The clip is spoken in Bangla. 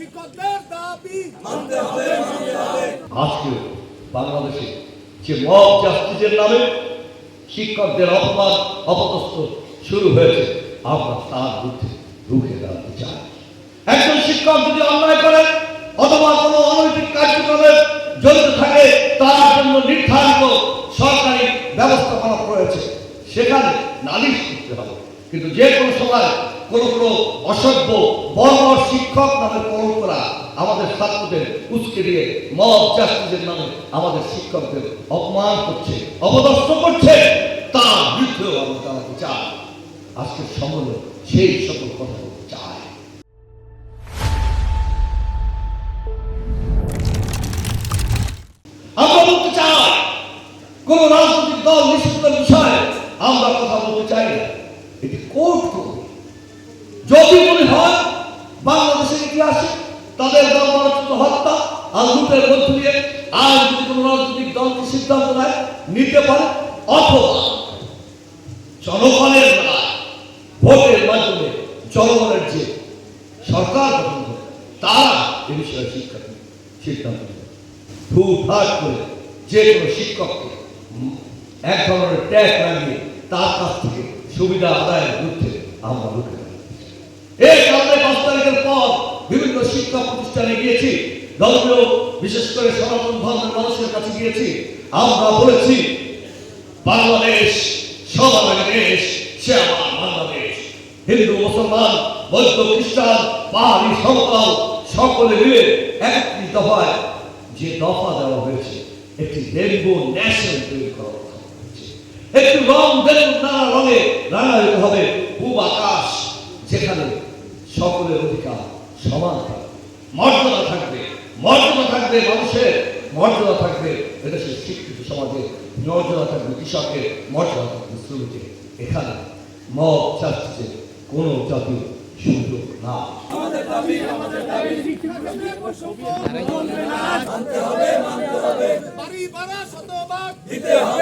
শিক্ষকদের দাবি মানতে হবে। আজকে বাংলাদেশে যে মব জাস্টিসের নামে শিক্ষকদের অপমান অপদস্থ শুরু হয়েছে, আমরা তার বিরুদ্ধে রুখে দাঁড়াতে চাই। একজন শিক্ষক যদি অন্যায় করে অথবা কোনো অনৈতিক কার্যক্রমে জড়িত থাকে, তার জন্য নির্ধারিত সরকারি ব্যবস্থাপনা রয়েছে, সেখানে নালিশ করতে হবে। কিন্তু যে কোনো সময় কোনো অসভ্য বর্বর শিক্ষক নামে কলঙ্করা আমাদের ছাত্রদের উস্কে দিয়ে মব জাস্টিসের নামে আমাদের শিক্ষকদের অপমান করছে, অপদস্থ করছে, তার বিরুদ্ধেও আমরা দাঁড়াতে চাই। আজকের সম্মেলনে সেই সকল কথা বলতে চাই। আমরা বলতে চাই কোন রাজনৈতিক দল নিষিদ্ধের বিষয়ে আমরা কথা বলতে চাই না। এটি কোর্ট করবে। যদি মনে হয় বাংলাদেশের ইতিহাসে তাদের বর্বরচিত হত্যা আর লুটের মধ্য দিয়ে আর যদি কোন রাজনৈতিক দলকে সিদ্ধান্ত নেয় নিতে পারে, অথবা জনগণের রায় ভোটের মাধ্যমে জনগণের যে সরকার গঠন হবে, তারা এ বিষয়ে সিদ্ধান্ত নেবে। হুটহাট করে যে কোনো শিক্ষককে এক ধরনের ট্যাক্স লাগিয়ে তার কাছ থেকে সুবিধা আদায়ের বিরুদ্ধে আমরা রুখে দাঁড়াই। এই কারণে 5 তারিখের পর বিভিন্ন শিক্ষা প্রতিষ্ঠানে গিয়েছি, ধর্মীয় বিশেষ করে সনাতন ধর্মের মানুষের কাছে গিয়েছি। আমরা বলেছি বাংলাদেশ সবার আগে দেশ, সে আমার বাংলাদেশ। হিন্দু মুসলমান বৌদ্ধ খ্রিস্টান পাহাড়ি সাঁওতাল সকলে মিলে একটি দফায় যে দফা দেওয়া হয়েছে, একটি রেনবো ন্যাশনাল তৈরি করা হয়েছে। একটি রং বেলুন নানা রঙে রাঙাতে হবে পূব আকাশ, যেখানে সকলের অধিকার সমান থাকবে, মর্যাদা থাকবে, মর্যাদা থাকবে মানুষের, মর্যাদা থাকবে এদেশের শিক্ষিত সমাজে, মর্যাদা থাকবে কৃষকের, মর্যাদা থাকবে শ্রমিকের। এখানে মব জাস্টিসের কোনো জাতির সুযোগ না। আমাদের দাবি শিক্ষকদের বৈষম্য মানতে হবে। বাড়ি ভাড়া শতভাগ দিতে হবে।